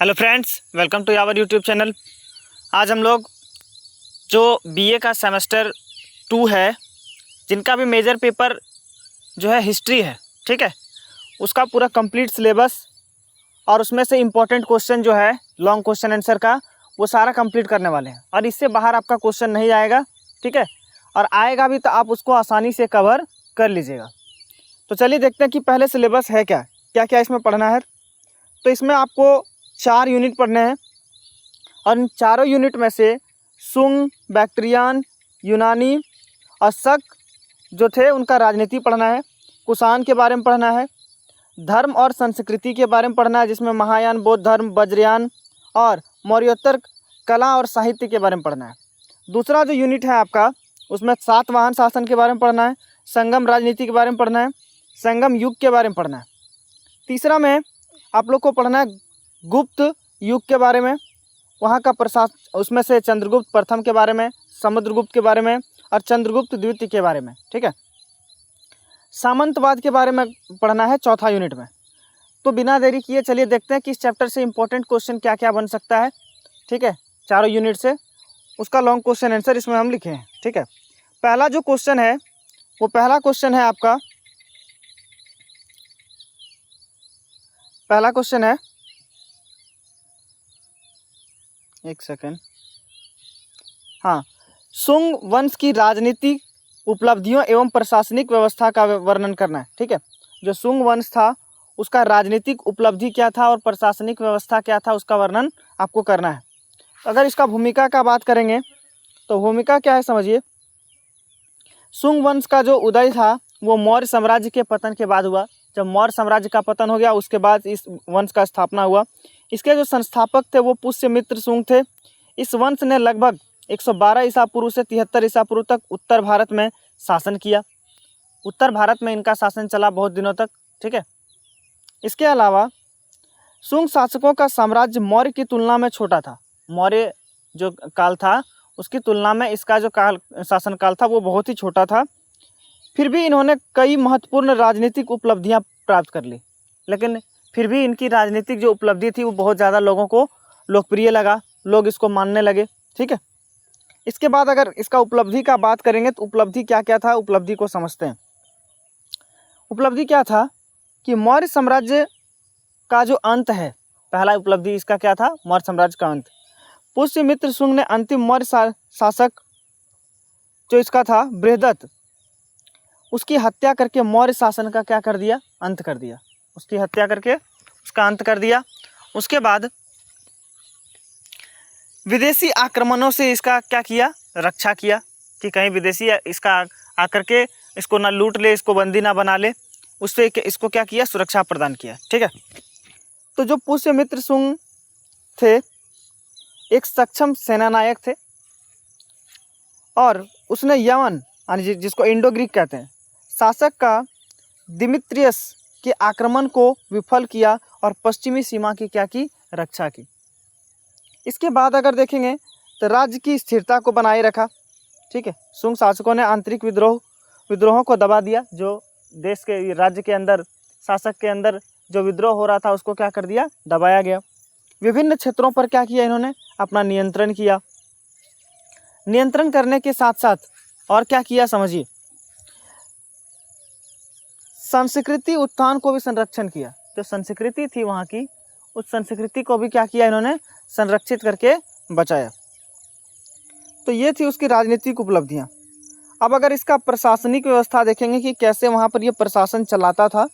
Hello friends, welcome to our YouTube channel. आज हम लोग जो बीए का सेमेस्टर 2 है, जिनका भी मेजर पेपर जो है हिस्ट्री है, ठीक है, उसका पूरा कंप्लीट सिलेबस और उसमें से इम्पोर्टेंट क्वेश्चन जो है लॉन्ग क्वेश्चन आंसर का, वो सारा कंप्लीट करने वाले हैं। और इससे बाहर आपका क्वेश्चन नहीं आएगा, ठीक है, और आएगा भी तो आप उसको आसानी से कवर कर लीजिएगा। तो चलिए देखते हैं कि पहले सिलेबस है क्या क्या क्या इसमें पढ़ना है। तो इसमें आपको 4 यूनिट पढ़ने हैं और इन चारों यूनिट में से सुंग, बैक्ट्रियन, यूनानी और शक जो थे उनका राजनीति पढ़ना है। कुषाण के बारे में पढ़ना है। धर्म और संस्कृति के बारे में पढ़ना है, जिसमें महायान, बौद्ध धर्म, वज्रयान और मौर्योत्तर कला और साहित्य के बारे में पढ़ना है। दूसरा जो यूनिट है आपका, उसमें सातवाहन शासन के बारे में पढ़ना है, संगम राजनीति के बारे में पढ़ना है, संगम युग के बारे में पढ़ना है। तीसरा में आप लोग को पढ़ना है गुप्त युग के बारे में, वहाँ का प्रशासन, उसमें से चंद्रगुप्त प्रथम के बारे में, समुद्रगुप्त के बारे में और चंद्रगुप्त द्वितीय के बारे में, ठीक है। सामंतवाद के बारे में पढ़ना है चौथा यूनिट में। तो बिना देरी किए चलिए देखते हैं कि इस चैप्टर से इंपॉर्टेंट क्वेश्चन क्या क्या बन सकता है, ठीक है, चारों यूनिट से। उसका लॉन्ग क्वेश्चन आंसर इसमें हम लिखे हैं, ठीक है। पहला जो क्वेश्चन है, वो पहला क्वेश्चन है आपका, पहला क्वेश्चन है, एक सेकेंड, हाँ, सुंग वंश की राजनीतिक उपलब्धियों एवं प्रशासनिक व्यवस्था का वर्णन करना है, ठीक है। जो सुंग वंश था उसका राजनीतिक उपलब्धि क्या था और प्रशासनिक व्यवस्था क्या था, उसका वर्णन आपको करना है। अगर इसका भूमिका का बात करेंगे तो भूमिका क्या है समझिए। सुंग वंश का जो उदय था वो मौर्य साम्राज्य के पतन के बाद हुआ। जब मौर्य साम्राज्य का पतन हो गया, उसके बाद इस वंश का स्थापना हुआ। इसके जो संस्थापक थे वो पुष्यमित्र सुंग थे। इस वंश ने लगभग 112 ईसा पूर्व से 73 ईसा पूर्व तक उत्तर भारत में शासन किया। उत्तर भारत में इनका शासन चला बहुत दिनों तक, ठीक है। इसके अलावा सुंग शासकों का साम्राज्य मौर्य की तुलना में छोटा था। मौर्य जो काल था उसकी तुलना में इसका जो शासन काल था वो बहुत ही छोटा था। फिर भी इन्होंने कई महत्वपूर्ण राजनीतिक उपलब्धियां प्राप्त कर ली, लेकिन फिर भी इनकी राजनीतिक जो उपलब्धि थी वो बहुत ज़्यादा लोगों को लोकप्रिय लगा, लोग इसको मानने लगे, ठीक है। इसके बाद अगर इसका उपलब्धि का बात करेंगे तो उपलब्धि क्या क्या था, उपलब्धि को समझते हैं। उपलब्धि क्या था कि मौर्य साम्राज्य का जो अंत है, पहला उपलब्धि इसका क्या था, मौर्य साम्राज्य का अंत। पुष्यमित्र सुंग ने अंतिम मौर्य शासक जो इसका था बृहदत्त, उसकी हत्या करके मौर्य शासन का क्या कर दिया, अंत कर दिया। उसकी हत्या करके उसका अंत कर दिया। उसके बाद विदेशी आक्रमणों से इसका क्या किया, रक्षा किया कि कहीं विदेशी इसका आकर के इसको ना लूट ले, इसको बंदी ना बना ले, उससे इसको क्या किया, सुरक्षा प्रदान किया, ठीक है। तो जो पुष्यमित्र सुंग थे एक सक्षम सेनानायक थे और उसने यवन यानी जिसको इंडो ग्रीक कहते हैं शासक का दिमित्रियस के आक्रमण को विफल किया और पश्चिमी सीमा की क्या की, रक्षा की। इसके बाद अगर देखेंगे तो राज्य की स्थिरता को बनाए रखा, ठीक है। सुंग शासकों ने आंतरिक विद्रोहों को दबा दिया। जो देश के राज्य के अंदर, शासक के अंदर जो विद्रोह हो रहा था उसको क्या कर दिया, दबाया गया। विभिन्न क्षेत्रों पर क्या किया, इन्होंने अपना नियंत्रण किया। नियंत्रण करने के साथ साथ और क्या किया समझिए, संस्कृति उत्थान को भी संरक्षण किया। जो संस्कृति थी वहाँ की, उस संस्कृति को भी क्या किया, इन्होंने संरक्षित करके बचाया। तो ये थी उसकी राजनीतिक उपलब्धियाँ। अब अगर इसका प्रशासनिक व्यवस्था देखेंगे कि कैसे वहाँ पर ये प्रशासन चलाता था,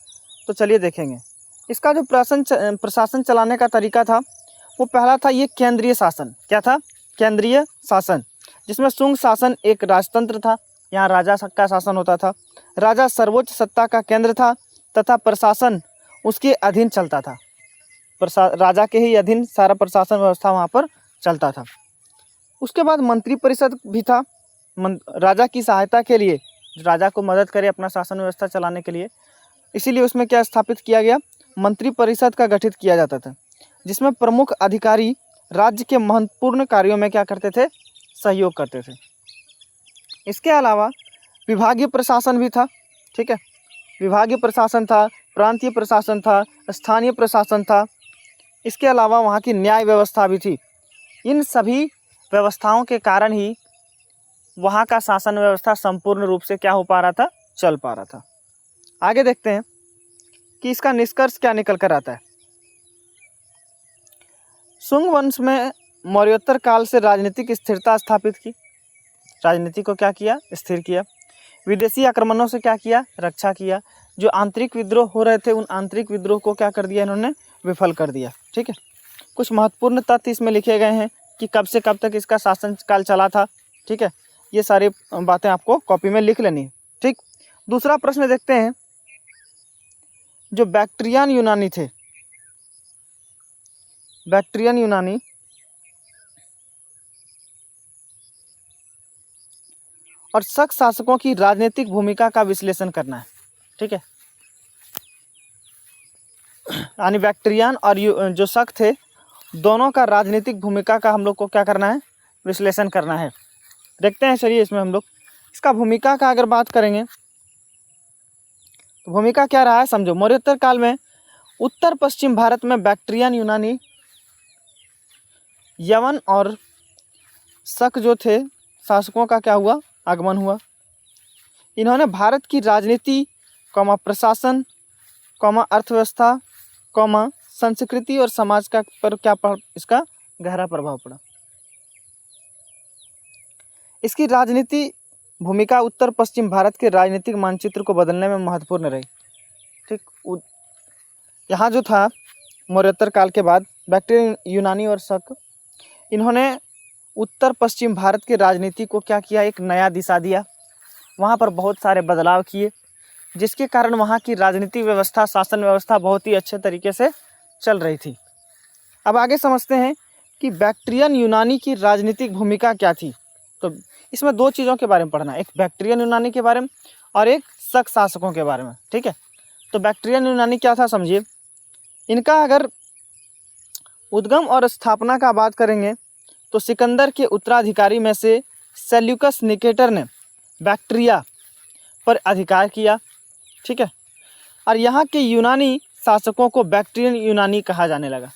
तो चलिए देखेंगे। इसका जो प्रशासन चलाने का तरीका था वो पहला था ये केंद्रीय शासन। क्या था, केंद्रीय शासन, जिसमें सुंग शासन एक राजतंत्र था। यहाँ राजा का शासन होता था। राजा सर्वोच्च सत्ता का केंद्र था तथा प्रशासन उसके अधीन चलता था। राजा के ही अधीन सारा प्रशासन व्यवस्था वहाँ पर चलता था। उसके बाद मंत्री परिषद भी था, राजा की सहायता के लिए, राजा को मदद करे अपना शासन व्यवस्था चलाने के लिए। इसीलिए उसमें क्या स्थापित किया गया, मंत्री परिषद का गठित किया जाता था, जिसमें प्रमुख अधिकारी राज्य के महत्वपूर्ण कार्यों में क्या करते थे, सहयोग करते थे। इसके अलावा विभागीय प्रशासन भी था, ठीक है। विभागीय प्रशासन था, प्रांतीय प्रशासन था, स्थानीय प्रशासन था, इसके अलावा वहाँ की न्याय व्यवस्था भी थी। इन सभी व्यवस्थाओं के कारण ही वहाँ का शासन व्यवस्था संपूर्ण रूप से क्या हो पा रहा था, चल पा रहा था। आगे देखते हैं कि इसका निष्कर्ष क्या निकल कर आता है। सुंग वंश में मौर्योत्तर काल से राजनीतिक स्थिरता स्थापित की, राजनीति को क्या किया, स्थिर किया। विदेशी आक्रमणों से क्या किया, रक्षा किया। जो आंतरिक विद्रोह हो रहे थे उन आंतरिक विद्रोह को क्या कर दिया इन्होंने, विफल कर दिया। ठीक है, कुछ महत्वपूर्ण तथ्य इसमें लिखे गए हैं कि कब से कब तक इसका शासन काल चला था। ठीक है, ये सारी बातें आपको कॉपी में लिख लेनी है। ठीक, दूसरा प्रश्न देखते हैं। जो बैक्ट्रियन यूनानी थे, बैक्ट्रियन यूनानी और शक शासकों की राजनीतिक भूमिका का विश्लेषण करना है। ठीक है, यानी बैक्ट्रियन और जो शक थे दोनों का राजनीतिक भूमिका का हम लोग को क्या करना है, विश्लेषण करना है। देखते हैं, चलिए इसमें हम लोग इसका भूमिका का अगर बात करेंगे तो भूमिका क्या रहा है समझो। मौर्योत्तर काल में उत्तर पश्चिम भारत में बैक्ट्रियन यूनानी, यवन और शक जो थे शासकों का क्या हुआ, आगमन हुआ। इन्होंने भारत की राजनीति, प्रशासन, अर्थव्यवस्था, संस्कृति और समाज का पर क्या इसका गहरा प्रभाव पड़ा। इसकी राजनीति भूमिका उत्तर पश्चिम भारत के राजनीतिक मानचित्र को बदलने में महत्वपूर्ण रही। ठीक, यहाँ जो था मौर्योत्तर काल के बाद बैक्ट्रियन यूनानी और शक, इन्होंने उत्तर पश्चिम भारत के राजनीति को क्या किया, एक नया दिशा दिया। वहाँ पर बहुत सारे बदलाव किए जिसके कारण वहाँ की राजनीतिक व्यवस्था, शासन व्यवस्था बहुत ही अच्छे तरीके से चल रही थी। अब आगे समझते हैं कि बैक्ट्रियन यूनानी की राजनीतिक भूमिका क्या थी। तो इसमें दो चीज़ों के बारे में पढ़ना है, एक बैक्ट्रियन यूनानी के बारे में और एक शक शासकों के बारे में। ठीक है, तो बैक्ट्रियन यूनानी क्या था समझिए। इनका अगर उद्गम और स्थापना का बात करेंगे तो सिकंदर के उत्तराधिकारी में से सेल्यूकस निकेटर ने बैक्ट्रिया पर अधिकार किया। ठीक है, और यहाँ के यूनानी शासकों को बैक्ट्रियन यूनानी कहा जाने लगा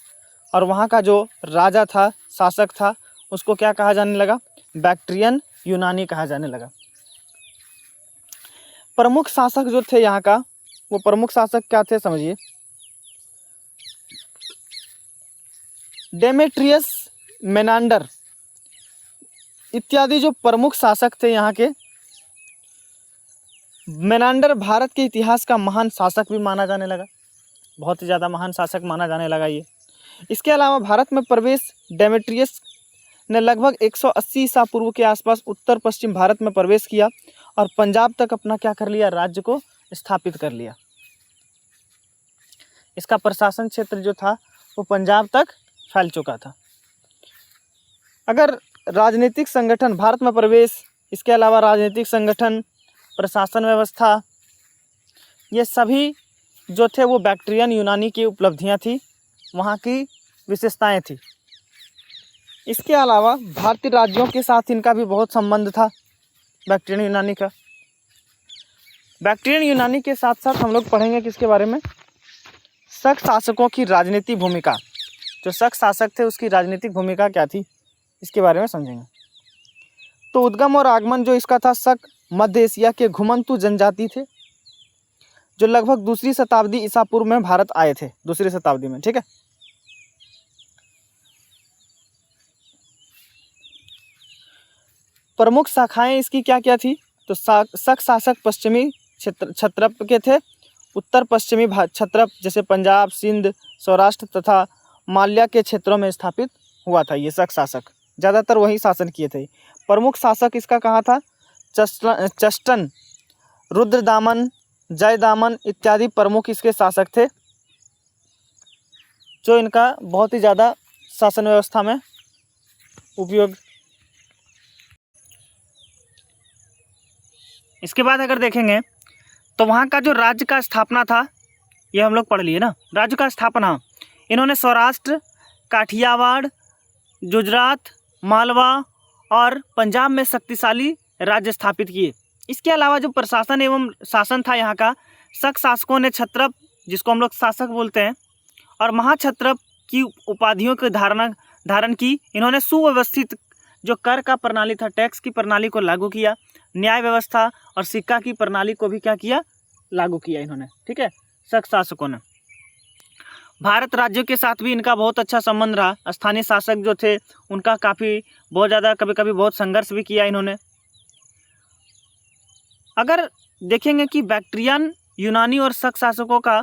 और वहाँ का जो राजा था, शासक था, उसको क्या कहा जाने लगा, बैक्ट्रियन यूनानी कहा जाने लगा। प्रमुख शासक जो थे यहाँ का, वो प्रमुख शासक क्या थे समझिए। डेमेट्रियस, मेनांडर इत्यादि जो प्रमुख शासक थे यहाँ के। मेनांडर भारत के इतिहास का महान शासक भी माना जाने लगा, बहुत ही ज़्यादा महान शासक माना जाने लगा ये। इसके अलावा भारत में प्रवेश डेमेट्रियस ने लगभग 180 ईसा पूर्व के आसपास उत्तर पश्चिम भारत में प्रवेश किया और पंजाब तक अपना क्या कर लिया, राज्य को स्थापित कर लिया। इसका प्रशासन क्षेत्र जो था वो पंजाब तक फैल चुका था। अगर राजनीतिक संगठन, भारत में प्रवेश, इसके अलावा राजनीतिक संगठन, प्रशासन व्यवस्था, ये सभी जो थे वो बैक्ट्रियन यूनानी की उपलब्धियां थी, वहाँ की विशेषताएं थी। इसके अलावा भारतीय राज्यों के साथ इनका भी बहुत संबंध था बैक्ट्रियन यूनानी का। बैक्ट्रियन यूनानी के साथ साथ हम लोग पढ़ेंगे किसके बारे में, शक शासकों की राजनीतिक भूमिका। जो शक शासक थे उसकी राजनीतिक भूमिका क्या थी, इसके बारे में समझेंगे। तो उद्गम और आगमन जो इसका था, शक मध्य एशिया के घुमंतु जनजाति थे जो लगभग 2री शताब्दी ईसा पूर्व में भारत आए थे, 2री शताब्दी में। ठीक है, प्रमुख शाखाएं इसकी क्या क्या थी, तो शक शासक पश्चिमी क्षत्रप के थे। उत्तर पश्चिमी क्षत्रप जैसे पंजाब, सिंध, सौराष्ट्र तथा माल्या के क्षेत्रों में स्थापित हुआ था ये शक शासक, ज़्यादातर वही शासन किए थे। प्रमुख शासक इसका कहाँ था, चस्टन, रुद्रदामन, जयदामन इत्यादि प्रमुख इसके शासक थे जो इनका बहुत ही ज़्यादा शासन व्यवस्था में उपयोग। इसके बाद अगर देखेंगे तो वहाँ का जो राज्य का स्थापना था, ये हम लोग पढ़ लिए ना, राज्य का स्थापना इन्होंने सौराष्ट्र, काठियावाड़, गुजरात, मालवा और पंजाब में शक्तिशाली राज्य स्थापित किए। इसके अलावा जो प्रशासन एवं शासन था यहाँ का, शक शासकों ने क्षत्रप, जिसको हम लोग शासक बोलते हैं, और महाक्षत्रप की उपाधियों की धारण की। इन्होंने सुव्यवस्थित जो कर का प्रणाली था, टैक्स की प्रणाली को लागू किया। न्याय व्यवस्था और सिक्का की प्रणाली को भी क्या किया, लागू किया इन्होंने। ठीक है, शक शासकों ने। भारत राज्यों के साथ भी इनका बहुत अच्छा संबंध रहा। स्थानीय शासक जो थे उनका बहुत ज़्यादा कभी कभी बहुत संघर्ष भी किया इन्होंने। अगर देखेंगे कि बैक्ट्रियन, यूनानी और शक शासकों का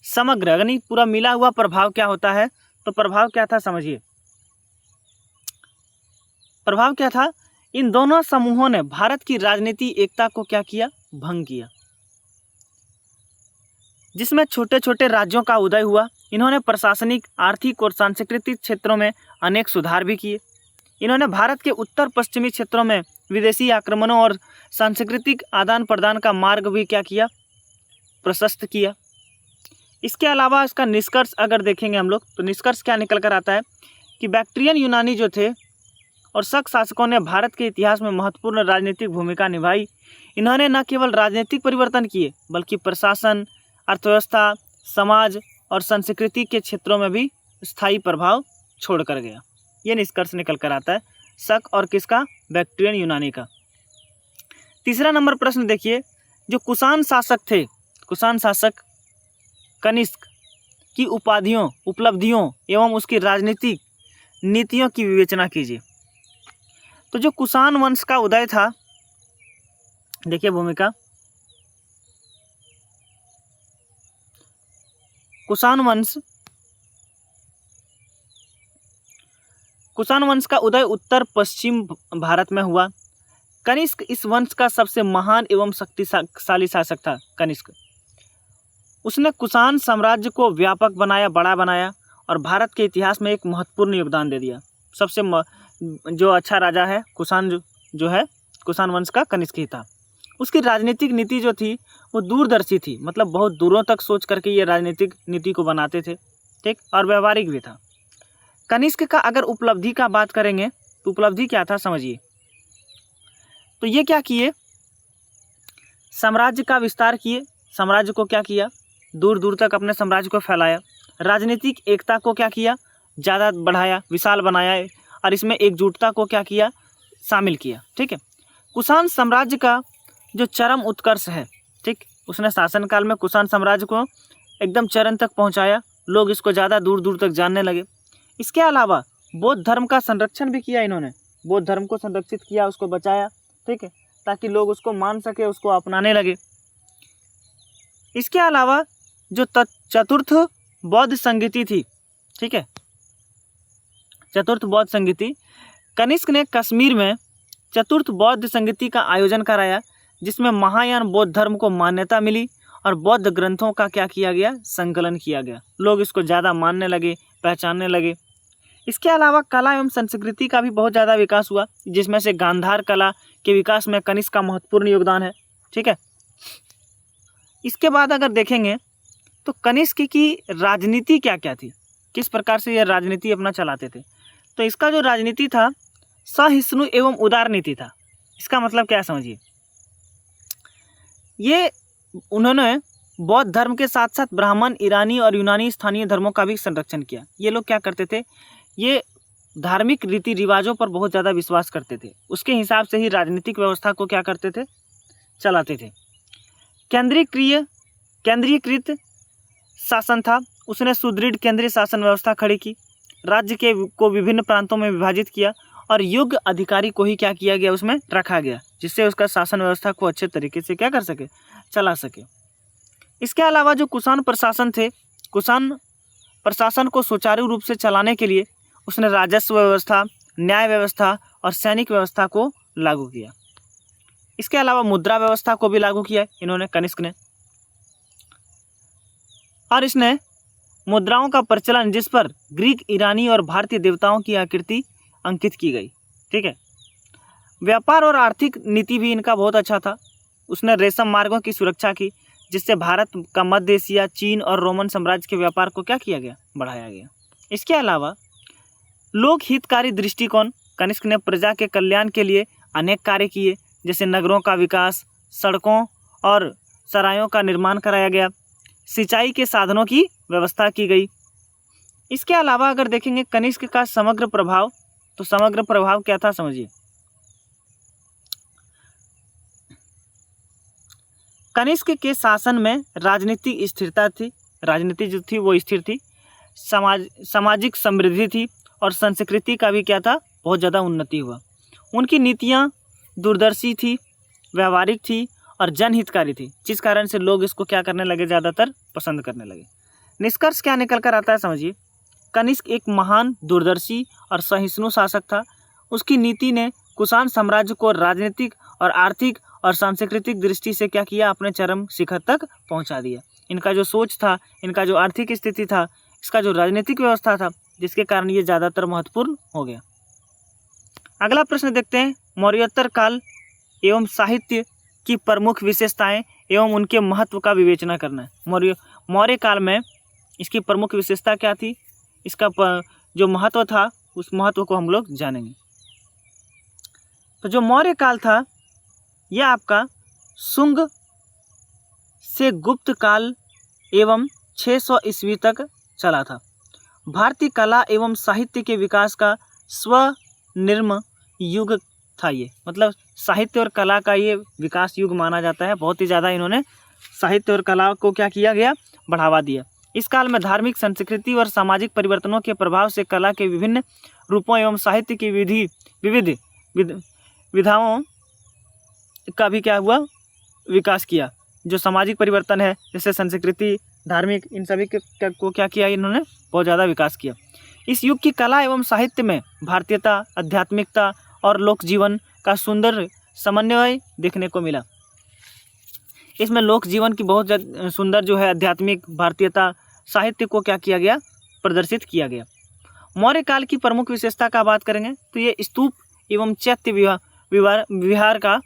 समग्र यानी पूरा मिला हुआ प्रभाव क्या होता है, तो प्रभाव क्या था समझिए। प्रभाव क्या था, इन दोनों समूहों ने भारत की राजनीति एकता को क्या किया, भंग किया, जिसमें छोटे छोटे राज्यों का उदय हुआ। इन्होंने प्रशासनिक, आर्थिक और सांस्कृतिक क्षेत्रों में अनेक सुधार भी किए। इन्होंने भारत के उत्तर पश्चिमी क्षेत्रों में विदेशी आक्रमणों और सांस्कृतिक आदान प्रदान का मार्ग भी क्या किया, प्रशस्त किया। इसके अलावा इसका निष्कर्ष अगर देखेंगे हम लोग, तो निष्कर्ष क्या निकल कर आता है कि बैक्ट्रियन यूनानी जो थे और शक शासकों ने भारत के इतिहास में महत्वपूर्ण राजनीतिक भूमिका निभाई। इन्होंने न केवल राजनीतिक परिवर्तन किए बल्कि प्रशासन, अर्थव्यवस्था, समाज और संस्कृति के क्षेत्रों में भी स्थायी प्रभाव छोड़कर गया। ये निष्कर्ष निकल कर आता है शक और किसका, बैक्ट्रियन यूनानी का। तीसरा नंबर प्रश्न देखिए, जो कुषाण शासक थे, कुषाण शासक कनिष्क की उपाधियों, उपलब्धियों एवं उसकी राजनीतिक नीतियों की विवेचना कीजिए। तो जो कुषाण वंश का उदय था, देखिए भूमिका, कुषाण वंश का उदय उत्तर पश्चिम भारत में हुआ। कनिष्क इस वंश का सबसे महान एवं शक्तिशाली शासक था। कनिष्क, उसने कुषाण साम्राज्य को व्यापक बनाया, बड़ा बनाया और भारत के इतिहास में एक महत्वपूर्ण योगदान दे दिया। सबसे जो अच्छा राजा है कुषाण, जो है कुषाण वंश का कनिष्क ही था। उसकी राजनीतिक नीति जो थी वो दूरदर्शी थी, मतलब बहुत दूरों तक सोच करके ये राजनीतिक नीति को बनाते थे। ठीक, और व्यवहारिक भी था। कनिष्क का अगर उपलब्धि का बात करेंगे तो उपलब्धि क्या था समझिए। तो ये क्या किए, साम्राज्य का विस्तार किए, साम्राज्य को क्या किया, दूर दूर तक अपने साम्राज्य को फैलाया। राजनीतिक एकता को क्या किया, ज़्यादा बढ़ाया, विशाल बनाया और इसमें एकजुटता को क्या किया, शामिल किया। ठीक है, कुषाण साम्राज्य का जो चरम उत्कर्ष है, ठीक, उसने शासनकाल में कुषाण साम्राज्य को एकदम चरण तक पहुंचाया। लोग इसको ज़्यादा दूर दूर तक जानने लगे। इसके अलावा बौद्ध धर्म का संरक्षण भी किया इन्होंने, बौद्ध धर्म को संरक्षित किया, उसको बचाया। ठीक है, ताकि लोग उसको मान सके, उसको अपनाने लगे। इसके अलावा जो चतुर्थ बौद्ध संगीति थी, ठीक है, चतुर्थ बौद्ध संगीति, कनिष्क ने कश्मीर में चतुर्थ बौद्ध संगीति का आयोजन कराया, जिसमें महायान बौद्ध धर्म को मान्यता मिली और बौद्ध ग्रंथों का क्या किया गया, संकलन किया गया। लोग इसको ज़्यादा मानने लगे, पहचानने लगे। इसके अलावा कला एवं संस्कृति का भी बहुत ज़्यादा विकास हुआ, जिसमें से गांधार कला के विकास में कनिष्क का महत्वपूर्ण योगदान है। ठीक है, इसके बाद अगर देखेंगे तो कनिष्क की राजनीति क्या क्या थी, किस प्रकार से यह राजनीति अपना चलाते थे। तो इसका जो राजनीति था सहिष्णु एवं उदार नीति था। इसका मतलब क्या समझिए, ये उन्होंने बौद्ध धर्म के साथ साथ ब्राह्मण, ईरानी और यूनानी स्थानीय धर्मों का भी संरक्षण किया। ये लोग क्या करते थे, ये धार्मिक रीति रिवाजों पर बहुत ज़्यादा विश्वास करते थे, उसके हिसाब से ही राजनीतिक व्यवस्था को क्या करते थे, चलाते थे। केंद्रीकृत शासन था, उसने सुदृढ़ केंद्रीय शासन व्यवस्था खड़ी की, राज्य को विभिन्न प्रांतों में विभाजित किया और योग्य अधिकारी को ही क्या किया गया, उसमें रखा गया, जिससे उसका शासन व्यवस्था को अच्छे तरीके से क्या कर सके, चला सके। इसके अलावा जो कुषाण प्रशासन थे, कुषाण प्रशासन को सुचारू रूप से चलाने के लिए उसने राजस्व व्यवस्था, न्याय व्यवस्था और सैनिक व्यवस्था को लागू किया। इसके अलावा मुद्रा व्यवस्था को भी लागू किया इन्होंने, कनिष्क ने, और इसने मुद्राओं का प्रचलन जिस पर ग्रीक, ईरानी और भारतीय देवताओं की आकृति अंकित की गई। ठीक है, व्यापार और आर्थिक नीति भी इनका बहुत अच्छा था। उसने रेशम मार्गों की सुरक्षा की, जिससे भारत का मध्य एशिया, चीन और रोमन साम्राज्य के व्यापार को क्या किया गया, बढ़ाया गया। इसके अलावा लोक हितकारी दृष्टिकोण, कनिष्क ने प्रजा के कल्याण के लिए अनेक कार्य किए, जैसे नगरों का विकास, सड़कों और सरायों का निर्माण कराया गया, सिंचाई के साधनों की व्यवस्था की गई। इसके अलावा अगर देखेंगे कनिष्क का समग्र प्रभाव, तो समग्र प्रभाव क्या था समझिए। कनिष्क के शासन में राजनीतिक स्थिरता थी, राजनीति जो थी वो स्थिर थी, सामाजिक समृद्धि थी और संस्कृति का भी क्या था, बहुत ज़्यादा उन्नति हुआ। उनकी नीतियाँ दूरदर्शी थी, व्यवहारिक थी और जनहितकारी थी, जिस कारण से लोग इसको क्या करने लगे, ज़्यादातर पसंद करने लगे। निष्कर्ष क्या निकल कर आता है समझिए। कनिष्क एक महान दूरदर्शी और सहिष्णु शासक था। उसकी नीति ने कुषाण साम्राज्य को राजनीतिक और आर्थिक और सांस्कृतिक दृष्टि से क्या किया, अपने चरम शिखर तक पहुंचा दिया। इनका जो सोच था, इनका जो आर्थिक स्थिति था, इसका जो राजनीतिक व्यवस्था था, जिसके कारण ये ज़्यादातर महत्वपूर्ण हो गया। अगला प्रश्न देखते हैं, मौर्योत्तर काल एवं साहित्य की प्रमुख विशेषताएं एवं उनके महत्व का विवेचना करना है। मौर्य काल में इसकी प्रमुख विशेषता क्या थी, इसका जो महत्व था, उस महत्व को हम लोग जानेंगे। तो जो मौर्य काल था यह आपका शुंग से गुप्त काल एवं 600 ईस्वी तक चला था। भारतीय कला एवं साहित्य के विकास का स्वर्णिम युग था ये, मतलब साहित्य और कला का ये विकास युग माना जाता है। बहुत ही ज़्यादा इन्होंने साहित्य और कला को क्या किया गया, बढ़ावा दिया। इस काल में धार्मिक, संस्कृति और सामाजिक परिवर्तनों के प्रभाव से कला के विभिन्न रूपों एवं साहित्य की विविध विधाओं का भी क्या हुआ, विकास किया। जो सामाजिक परिवर्तन है, जैसे संस्कृति, धार्मिक, इन सभी को क्या किया इन्होंने, बहुत ज़्यादा विकास किया। इस युग की कला एवं साहित्य में भारतीयता, आध्यात्मिकता और लोक जीवन का सुंदर समन्वय देखने को मिला। इसमें लोक जीवन की बहुत सुंदर जो है आध्यात्मिक, भारतीयता, साहित्य को क्या किया गया, प्रदर्शित किया गया। मौर्य काल की प्रमुख विशेषता का बात करेंगे तो ये स्तूप एवं चैत्य विहार का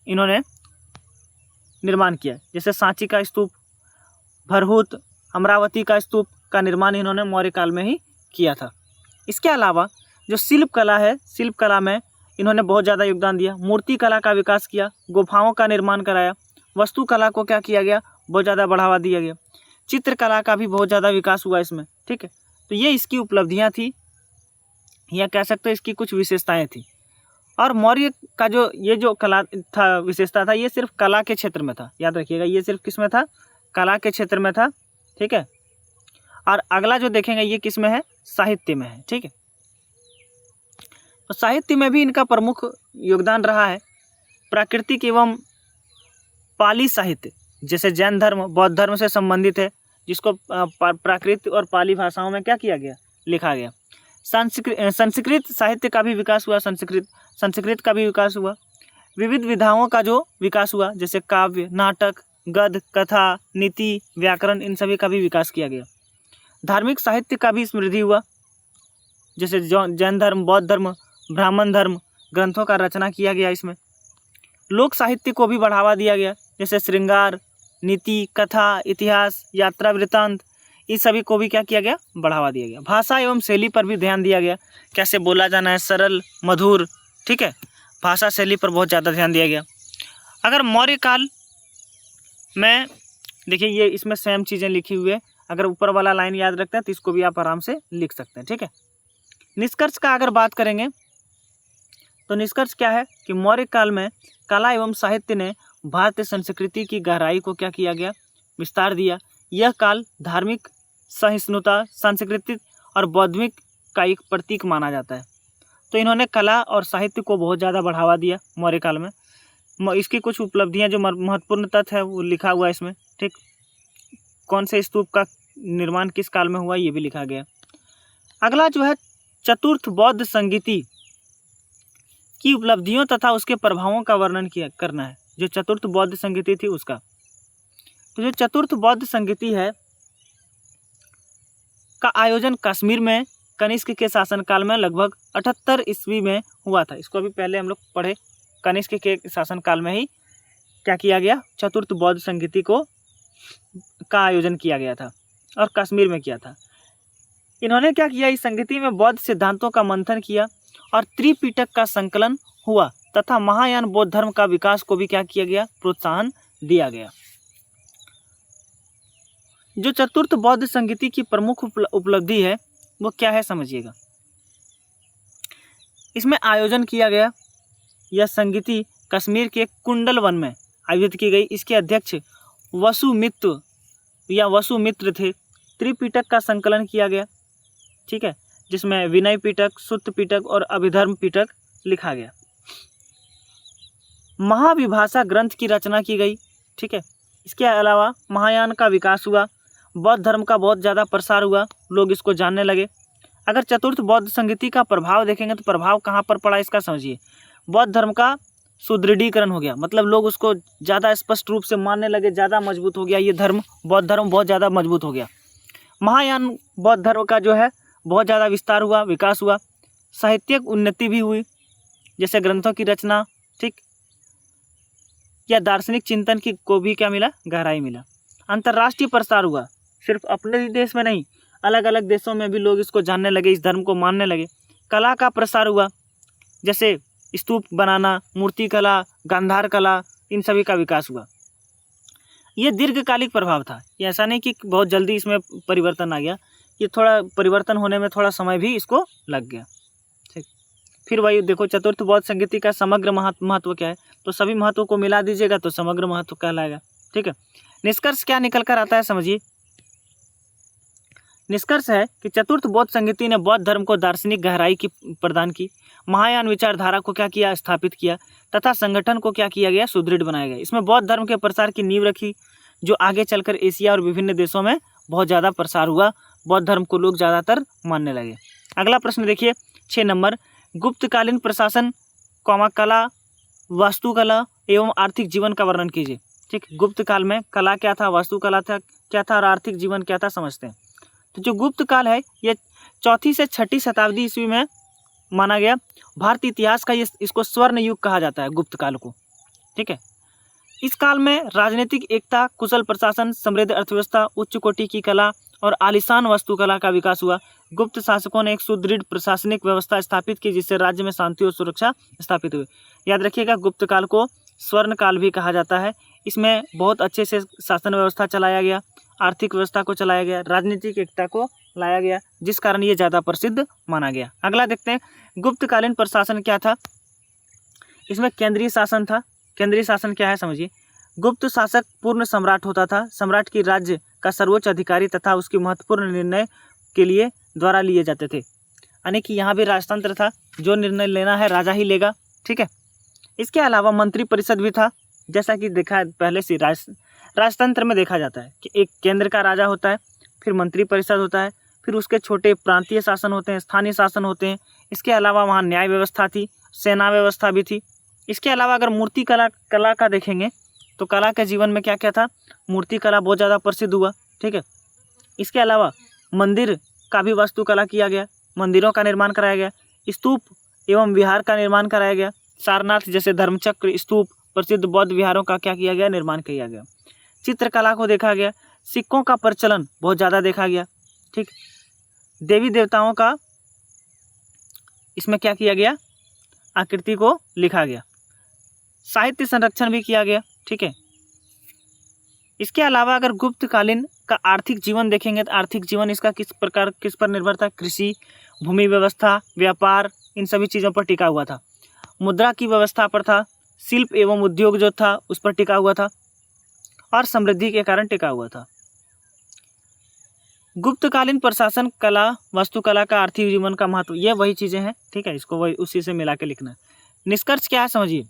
इन्होंने निर्माण किया। जैसे सांची का स्तूप, भरहुत, अमरावती का स्तूप का निर्माण इन्होंने मौर्य काल में ही किया था। इसके अलावा जो शिल्प कला है, शिल्प कला में इन्होंने बहुत ज़्यादा योगदान दिया। मूर्ति कला का विकास किया, गुफाओं का निर्माण कराया, वस्तु कला को क्या किया गया, बहुत ज़्यादा बढ़ावा दिया गया। चित्रकला का भी बहुत ज़्यादा विकास हुआ इसमें, ठीक है। तो ये इसकी उपलब्धियाँ थी, या कह सकते हो इसकी कुछ विशेषताएँ थी। और मौर्य का जो ये जो कला था, विशेषता था, ये सिर्फ कला के क्षेत्र में था। याद रखिएगा, ये सिर्फ किस में था, कला के क्षेत्र में था, ठीक है। और अगला जो देखेंगे ये किस में है, साहित्य में है, ठीक है। तो साहित्य में भी इनका प्रमुख योगदान रहा है। प्राकृतिक एवं पाली साहित्य, जैसे जैन धर्म, बौद्ध धर्म से संबंधित है, जिसको प्राकृत और पाली भाषाओं में क्या किया गया, लिखा गया। संस्कृत साहित्य का भी विकास हुआ, संस्कृत का भी विकास हुआ। विविध विधाओं का जो विकास हुआ, जैसे काव्य, नाटक, गद्य, कथा, नीति, व्याकरण, इन सभी का भी विकास किया गया। धार्मिक साहित्य का भी समृद्धि हुआ, जैसे जैन धर्म, बौद्ध धर्म, ब्राह्मण धर्म ग्रंथों का रचना किया गया। इसमें लोक साहित्य को भी बढ़ावा दिया गया, जैसे श्रृंगार, नीति, कथा, इतिहास, यात्रा वृत्तांत, इस सभी को भी क्या किया गया, बढ़ावा दिया गया। भाषा एवं शैली पर भी ध्यान दिया गया, कैसे बोला जाना है, सरल, मधुर, ठीक है। भाषा शैली पर बहुत ज़्यादा ध्यान दिया गया। अगर मौर्य काल में देखिए, ये इसमें सेम चीज़ें लिखी हुई है, अगर ऊपर वाला लाइन याद रखते हैं तो इसको भी आप आराम से लिख सकते हैं, ठीक है। निष्कर्ष का अगर बात करेंगे तो निष्कर्ष क्या है कि मौर्य काल में कला एवं साहित्य ने भारतीय संस्कृति की गहराई को क्या किया गया, विस्तार दिया। यह काल धार्मिक सहिष्णुता, सांस्कृतिक और बौद्धिक का एक प्रतीक माना जाता है। तो इन्होंने कला और साहित्य को बहुत ज़्यादा बढ़ावा दिया मौर्य काल में। इसकी कुछ उपलब्धियां जो महत्वपूर्ण तथ्य है वो लिखा हुआ है इसमें, ठीक। कौन से स्तूप का निर्माण किस काल में हुआ ये भी लिखा गया। अगला जो है चतुर्थ बौद्ध संगीति की उपलब्धियों तथा उसके प्रभावों का वर्णन करना है। जो चतुर्थ बौद्ध संगीति थी उसका, तो जो चतुर्थ बौद्ध संगीति है का आयोजन कश्मीर में कनिष्क के शासनकाल में लगभग 78 ईस्वी में हुआ था। इसको अभी पहले हम लोग पढ़े, कनिष्क के शासनकाल में ही क्या किया गया, चतुर्थ बौद्ध संगीति का आयोजन किया गया था और कश्मीर में किया था। इन्होंने क्या किया, इस संगीति में बौद्ध सिद्धांतों का मंथन किया और त्रिपिटक का संकलन हुआ तथा महायान बौद्ध धर्म का विकास को भी क्या किया गया, प्रोत्साहन दिया गया। जो चतुर्थ बौद्ध संगीति की प्रमुख उपलब्धि है वो क्या है समझिएगा। इसमें आयोजन किया गया यह संगीति कश्मीर के कुंडल वन में आयोजित की गई। इसके अध्यक्ष वसुमित्र थे। त्रिपिटक का संकलन किया गया, ठीक है, जिसमें विनय पिटक, सुत्त पिटक और अभिधर्म पिटक लिखा गया। महाविभाषा ग्रंथ की रचना की गई, ठीक है। इसके अलावा महायान का विकास हुआ, बौद्ध धर्म का बहुत ज़्यादा प्रसार हुआ, लोग इसको जानने लगे। अगर चतुर्थ बौद्ध संगीति का प्रभाव देखेंगे तो प्रभाव कहाँ पर पड़ा इसका समझिए। बौद्ध धर्म का सुदृढ़ीकरण हो गया, मतलब लोग उसको ज़्यादा स्पष्ट रूप से मानने लगे, ज़्यादा मजबूत हो गया ये धर्म, बौद्ध धर्म बहुत ज़्यादा मजबूत हो गया। महायान बौद्ध धर्म का जो है बहुत ज़्यादा विस्तार हुआ, विकास हुआ। साहित्यिक उन्नति भी हुई, जैसे ग्रंथों की रचना, ठीक, या दार्शनिक चिंतन की को भी क्या मिला, गहराई मिला। अंतर्राष्ट्रीय प्रसार हुआ, सिर्फ अपने ही देश में नहीं, अलग अलग देशों में भी लोग इसको जानने लगे, इस धर्म को मानने लगे। कला का प्रसार हुआ, जैसे स्तूप बनाना, मूर्ति कला, गांधार कला, इन सभी का विकास हुआ। ये दीर्घकालिक प्रभाव था, ये ऐसा नहीं कि बहुत जल्दी इसमें परिवर्तन आ गया, ये थोड़ा परिवर्तन होने में थोड़ा समय भी इसको लग गया, ठीक। फिर वही देखो, चतुर्थ बौद्ध संगीति का समग्र महत्व क्या है, तो सभी महत्व को मिला दीजिएगा तो समग्र महत्व कहलाएगा, ठीक है। निष्कर्ष क्या निकल कर आता है समझिए। निष्कर्ष है कि चतुर्थ बौद्ध संगीति ने बौद्ध धर्म को दार्शनिक गहराई की प्रदान की, महायान विचारधारा को क्या किया, स्थापित किया, तथा संगठन को क्या किया गया, सुदृढ़ बनाया गया। इसमें बौद्ध धर्म के प्रसार की नींव रखी, जो आगे चलकर एशिया और विभिन्न देशों में बहुत ज़्यादा प्रसार हुआ, बौद्ध धर्म को लोग ज़्यादातर मानने लगे। अगला प्रश्न देखिए 6 नंबर, गुप्तकालीन प्रशासन, कला, वास्तुकला एवं आर्थिक जीवन का वर्णन कीजिए, ठीक। गुप्त काल में कला क्या था, वास्तुकला था क्या था, और आर्थिक जीवन क्या था, समझते हैं। तो जो गुप्त काल है ये 4वीं से 6वीं शताब्दी ईस्वी में माना गया। भारतीय इतिहास का इसको स्वर्ण युग कहा जाता है, गुप्त काल को, ठीक है। इस काल में राजनीतिक एकता, कुशल प्रशासन, समृद्ध अर्थव्यवस्था, उच्च कोटि की कला और आलीशान वास्तुकला का विकास हुआ। गुप्त शासकों ने एक सुदृढ़ प्रशासनिक व्यवस्था स्थापित की, जिससे राज्य में शांति और सुरक्षा स्थापित हुई। याद रखिएगा, गुप्त काल को स्वर्ण काल भी कहा जाता है। इसमें बहुत अच्छे से शासन व्यवस्था चलाया गया, आर्थिक व्यवस्था को चलाया गया, राजनीतिक एकता को लाया गया, जिस कारण ये ज़्यादा प्रसिद्ध माना गया। अगला देखते हैं, गुप्तकालीन प्रशासन क्या था। इसमें केंद्रीय शासन था। केंद्रीय शासन क्या है समझिए। गुप्त शासक पूर्ण सम्राट होता था। सम्राट की राज्य का सर्वोच्च अधिकारी तथा उसकी महत्वपूर्ण निर्णय के लिए द्वारा लिए जाते थे, यानी कि यहाँ भी राजतंत्र था, जो निर्णय लेना है राजा ही लेगा, ठीक है। इसके अलावा मंत्री परिषद भी था, जैसा कि देखा पहले से राजतंत्र में देखा जाता है कि एक केंद्र का राजा होता है, फिर मंत्री परिषद होता है, फिर उसके छोटे प्रांतीय शासन होते हैं, स्थानीय शासन होते हैं। इसके अलावा वहाँ न्याय व्यवस्था थी, सेना व्यवस्था भी थी। इसके अलावा अगर मूर्ति कला का देखेंगे तो कला के जीवन में क्या क्या था, मूर्ति कला बहुत ज़्यादा प्रसिद्ध हुआ, ठीक है। इसके अलावा मंदिर का भी वास्तुकला किया गया, मंदिरों का निर्माण कराया गया, स्तूप एवं विहार का निर्माण कराया गया। सारनाथ जैसे धर्मचक्र, स्तूप, प्रसिद्ध बौद्ध विहारों का क्या किया गया, निर्माण किया गया। चित्रकला को देखा गया, सिक्कों का प्रचलन बहुत ज़्यादा देखा गया, ठीक। देवी देवताओं का इसमें क्या किया गया, आकृति को लिखा गया। साहित्य संरक्षण भी किया गया, ठीक है। इसके अलावा अगर गुप्तकालीन का आर्थिक जीवन देखेंगे तो आर्थिक जीवन इसका किस पर निर्भर था, कृषि, भूमि व्यवस्था, व्यापार, इन सभी चीज़ों पर टिका हुआ था। मुद्रा की व्यवस्था पर था, शिल्प एवं उद्योग जो था उस पर टिका हुआ था, और समृद्धि के कारण टिका हुआ था। गुप्तकालीन प्रशासन, कला, वास्तुकला का आर्थिक जीवन का महत्व, ये वही चीज़ें हैं, ठीक है। इसको वही उसी से मिला के लिखना है। निष्कर्ष क्या है समझिए।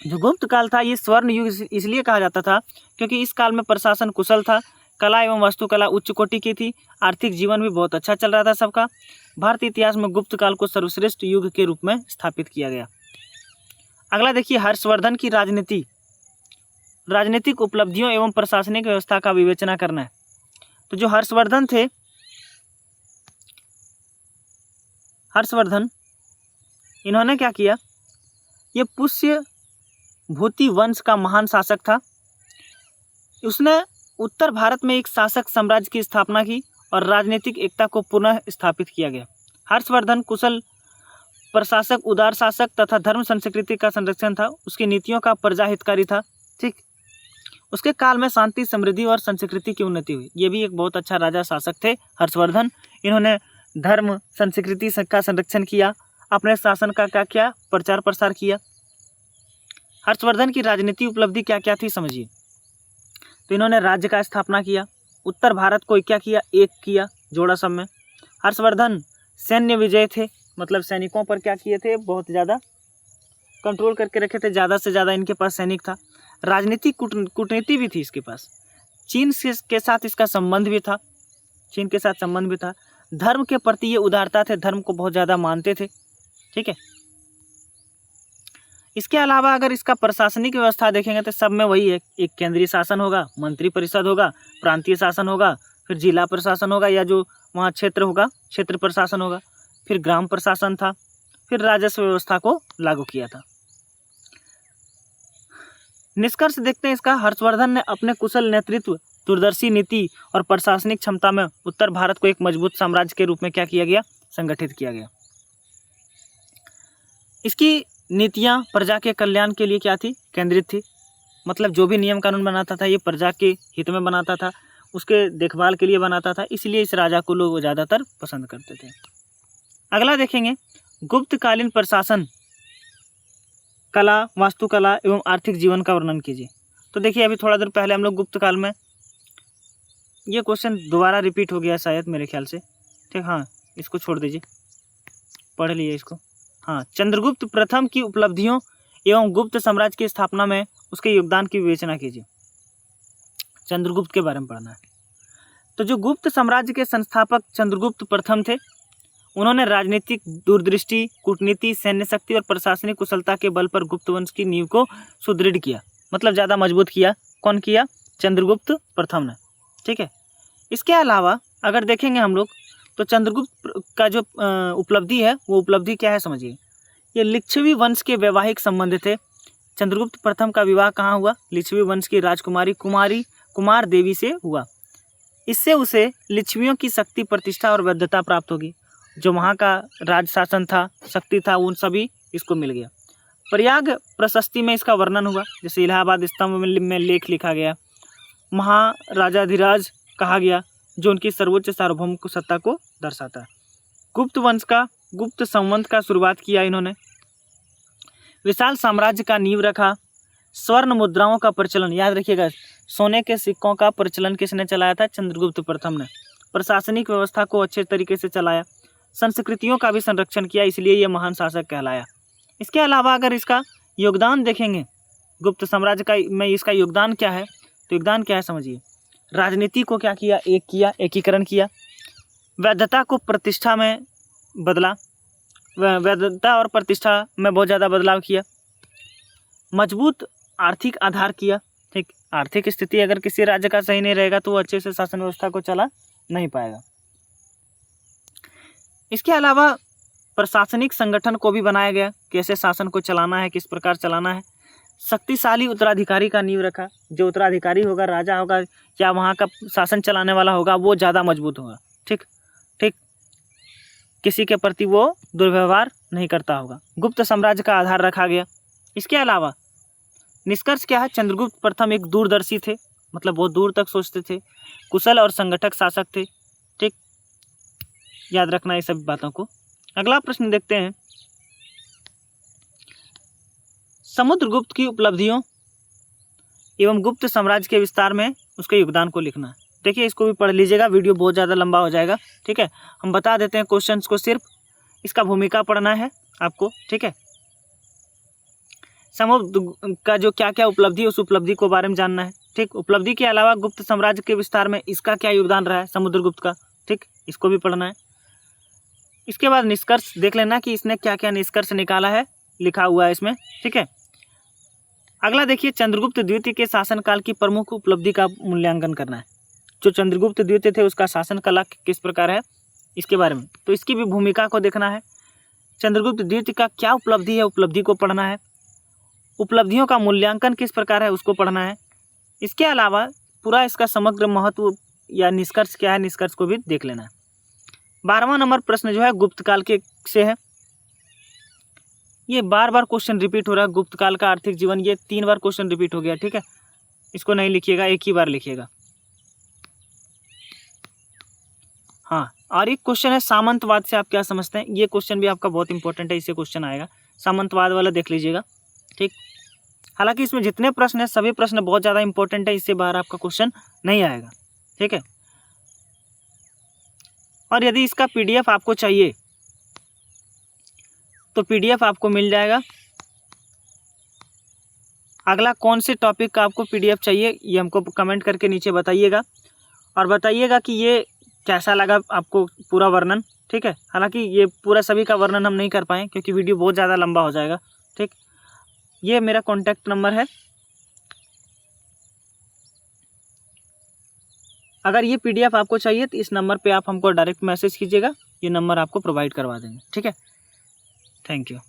जो गुप्त काल था ये स्वर्ण युग इसलिए कहा जाता था क्योंकि इस काल में प्रशासन कुशल था, कला एवं वास्तुकला उच्च कोटि की थी, आर्थिक जीवन भी बहुत अच्छा चल रहा था सबका। भारतीय इतिहास में गुप्त काल को सर्वश्रेष्ठ युग के रूप में स्थापित किया गया। अगला देखिए, हर्षवर्धन की राजनीतिक उपलब्धियों एवं प्रशासनिक व्यवस्था का विवेचना करना है। तो जो हर्षवर्धन थे, हर्षवर्धन इन्होंने क्या किया, ये पुष्य भूति वंश का महान शासक था। उसने उत्तर भारत में एक शासक साम्राज्य की स्थापना की और राजनीतिक एकता को पुनः स्थापित किया गया। हर्षवर्धन कुशल प्रशासक, उदार शासक तथा धर्म संस्कृति का संरक्षण था। उसकी नीतियों का प्रजा हितकारी था, ठीक। उसके काल में शांति, समृद्धि और संस्कृति की उन्नति हुई। ये भी एक बहुत अच्छा राजा शासक थे हर्षवर्धन। इन्होंने धर्म संस्कृति का संरक्षण किया, अपने शासन का क्या किया, प्रचार प्रसार किया। हर्षवर्धन की राजनीति उपलब्धि क्या क्या थी समझिए। तो इन्होंने राज्य का स्थापना किया, उत्तर भारत को क्या किया, एक किया, जोड़ा सब में। हर्षवर्धन सैन्य विजय थे, मतलब सैनिकों पर क्या किए थे, बहुत ज़्यादा कंट्रोल करके रखे थे, ज़्यादा से ज़्यादा इनके पास सैनिक था। राजनीतिक कूटनीति भी थी इसके पास, चीन के साथ इसका संबंध भी था, चीन के साथ संबंध भी था। धर्म के प्रति ये उदारता थे, धर्म को बहुत ज़्यादा मानते थे, ठीक है। इसके अलावा अगर इसका प्रशासनिक व्यवस्था देखेंगे तो सब में वही है, एक केंद्रीय शासन होगा, मंत्री परिषद होगा, प्रांतीय शासन होगा, फिर जिला प्रशासन होगा या जो वहाँ क्षेत्र होगा क्षेत्र प्रशासन होगा, फिर ग्राम प्रशासन था, फिर राजस्व व्यवस्था को लागू किया था। निष्कर्ष देखते हैं इसका। हर्षवर्धन ने अपने कुशल नेतृत्व, दूरदर्शी नीति और प्रशासनिक क्षमता में उत्तर भारत को एक मजबूत साम्राज्य के रूप में क्या किया गया, संगठित किया गया। इसकी नीतियां प्रजा के कल्याण के लिए क्या थी, केंद्रित थी, मतलब जो भी नियम कानून बनाता था ये प्रजा के हित में बनाता था, उसके देखभाल के लिए बनाता था, इसलिए इस राजा को लोग ज़्यादातर पसंद करते थे। अगला देखेंगे, गुप्तकालीन प्रशासन, कला, वास्तुकला एवं आर्थिक जीवन का वर्णन कीजिए। तो देखिए अभी थोड़ा देर पहले हम लोग गुप्त काल में, ये क्वेश्चन दोबारा रिपीट हो गया शायद मेरे ख्याल से, ठीक, हाँ इसको छोड़ दीजिए, पढ़ लिए इसको। हाँ, चंद्रगुप्त प्रथम की उपलब्धियों एवं गुप्त साम्राज्य की स्थापना में उसके योगदान की विवेचना कीजिए। चंद्रगुप्त के बारे में पढ़ना है। तो जो गुप्त साम्राज्य के संस्थापक चंद्रगुप्त प्रथम थे, उन्होंने राजनीतिक दूरदृष्टि, कूटनीति, सैन्य शक्ति और प्रशासनिक कुशलता के बल पर गुप्त वंश की नींव को सुदृढ़ किया, मतलब ज़्यादा मजबूत किया। कौन किया? चंद्रगुप्त प्रथम ने, ठीक है। इसके अलावा अगर देखेंगे हम लोग तो चंद्रगुप्त का जो उपलब्धि है वो उपलब्धि क्या है समझिए, ये लिच्छवी वंश के वैवाहिक संबंध थे। चंद्रगुप्त प्रथम का विवाह कहाँ हुआ? लिच्छवी वंश की राजकुमारी कुमार देवी से हुआ। इससे उसे लिच्छवियों की शक्ति, प्रतिष्ठा और वैधता प्राप्त होगी। जो वहाँ का राज शासन था, शक्ति था, उन सभी इसको मिल गया। प्रयाग प्रशस्ति में इसका वर्णन हुआ, जैसे इलाहाबाद स्तंभ में लेख लिखा गया। महाराजाधिराज कहा गया, जो उनकी सर्वोच्च सार्वभौम सत्ता को दर्शाता है। गुप्त वंश का, गुप्त संवंत का शुरुआत किया इन्होंने। विशाल साम्राज्य का नींव रखा। स्वर्ण मुद्राओं का प्रचलन, याद रखिएगा, सोने के सिक्कों का प्रचलन किसने चलाया था? चंद्रगुप्त प्रथम ने। प्रशासनिक व्यवस्था को अच्छे तरीके से चलाया। संस्कृतियों का भी संरक्षण किया, इसलिए ये महान शासक कहलाया। इसके अलावा अगर इसका योगदान देखेंगे, गुप्त साम्राज्य का में इसका योगदान क्या है, तो योगदान क्या है समझिए। राजनीति को क्या किया? एक किया, एकीकरण किया। वैधता को प्रतिष्ठा में बदला, वैधता और प्रतिष्ठा में बहुत ज़्यादा बदलाव किया। मजबूत आर्थिक आधार किया, ठीक। आर्थिक स्थिति अगर किसी राज्य का सही नहीं रहेगा तो वो अच्छे से शासन व्यवस्था को चला नहीं पाएगा। इसके अलावा प्रशासनिक संगठन को भी बनाया गया, कैसे शासन को चलाना है, किस प्रकार चलाना है। शक्तिशाली उत्तराधिकारी का नींव रखा। जो उत्तराधिकारी होगा, राजा होगा या वहाँ का शासन चलाने वाला होगा, वो ज़्यादा मजबूत होगा, ठीक ठीक, किसी के प्रति वो दुर्व्यवहार नहीं करता होगा। गुप्त साम्राज्य का आधार रखा गया। इसके अलावा निष्कर्ष क्या है? चंद्रगुप्त प्रथम एक दूरदर्शी थे, मतलब बहुत दूर तक सोचते थे। कुशल और संगठक शासक थे, ठीक, याद रखना ये सब बातों को। अगला प्रश्न देखते हैं। समुद्रगुप्त की उपलब्धियों एवं गुप्त साम्राज्य के विस्तार में उसके योगदान को लिखना है। देखिए इसको भी पढ़ लीजिएगा, वीडियो बहुत ज़्यादा लंबा हो जाएगा, ठीक है। हम बता देते हैं क्वेश्चंस को, सिर्फ इसका भूमिका पढ़ना है आपको, ठीक है। समुद्र का जो क्या क्या उपलब्धि, उस उपलब्धि को बारे में जानना है, ठीक। उपलब्धि के अलावा गुप्त साम्राज्य के विस्तार में इसका क्या योगदान रहा है, समुद्रगुप्त का, ठीक, इसको भी पढ़ना है। इसके बाद निष्कर्ष देख लेना कि इसने क्या क्या निष्कर्ष निकाला है, लिखा हुआ है इसमें, ठीक है। अगला देखिए, चंद्रगुप्त द्वितीय के शासनकाल की प्रमुख उपलब्धि का मूल्यांकन करना है। जो चंद्रगुप्त द्वितीय थे उसका शासन कला किस प्रकार है, इसके बारे में, तो इसकी भी भूमिका को देखना है। चंद्रगुप्त द्वितीय का क्या उपलब्धि है, उपलब्धि को पढ़ना है। उपलब्धियों का मूल्यांकन किस प्रकार है, उसको पढ़ना है। इसके अलावा पूरा इसका समग्र महत्व या निष्कर्ष क्या है, निष्कर्ष को भी देख लेना है। 12वां नंबर प्रश्न जो है गुप्त काल के से है। ये बार बार क्वेश्चन रिपीट हो रहा है। गुप्त काल का आर्थिक जीवन, ये 3 बार क्वेश्चन रिपीट हो गया, ठीक है। इसको नहीं लिखिएगा, एक ही बार लिखिएगा। हाँ, और एक क्वेश्चन है सामंतवाद से आप क्या समझते हैं, ये क्वेश्चन भी आपका बहुत इंपॉर्टेंट है, इससे क्वेश्चन आएगा, सामंतवाद वाला देख लीजिएगा, ठीक। हालांकि इसमें जितने प्रश्न हैं सभी प्रश्न बहुत ज़्यादा इंपॉर्टेंट है, इससे बाहर आपका क्वेश्चन नहीं आएगा, ठीक है। और यदि इसका PDF आपको चाहिए तो PDF आपको मिल जाएगा। अगला कौन से टॉपिक का आपको PDF चाहिए ये हमको कमेंट करके नीचे बताइएगा, और बताइएगा कि ये कैसा लगा आपको पूरा वर्णन, ठीक है। हालांकि ये पूरा सभी का वर्णन हम नहीं कर पाए क्योंकि वीडियो बहुत ज़्यादा लंबा हो जाएगा, ठीक। ये मेरा कॉन्टैक्ट नंबर है, अगर ये PDF आपको चाहिए तो इस नंबर पे आप हमको डायरेक्ट मैसेज कीजिएगा, ये नंबर आपको प्रोवाइड करवा देंगे, ठीक है। Thank you.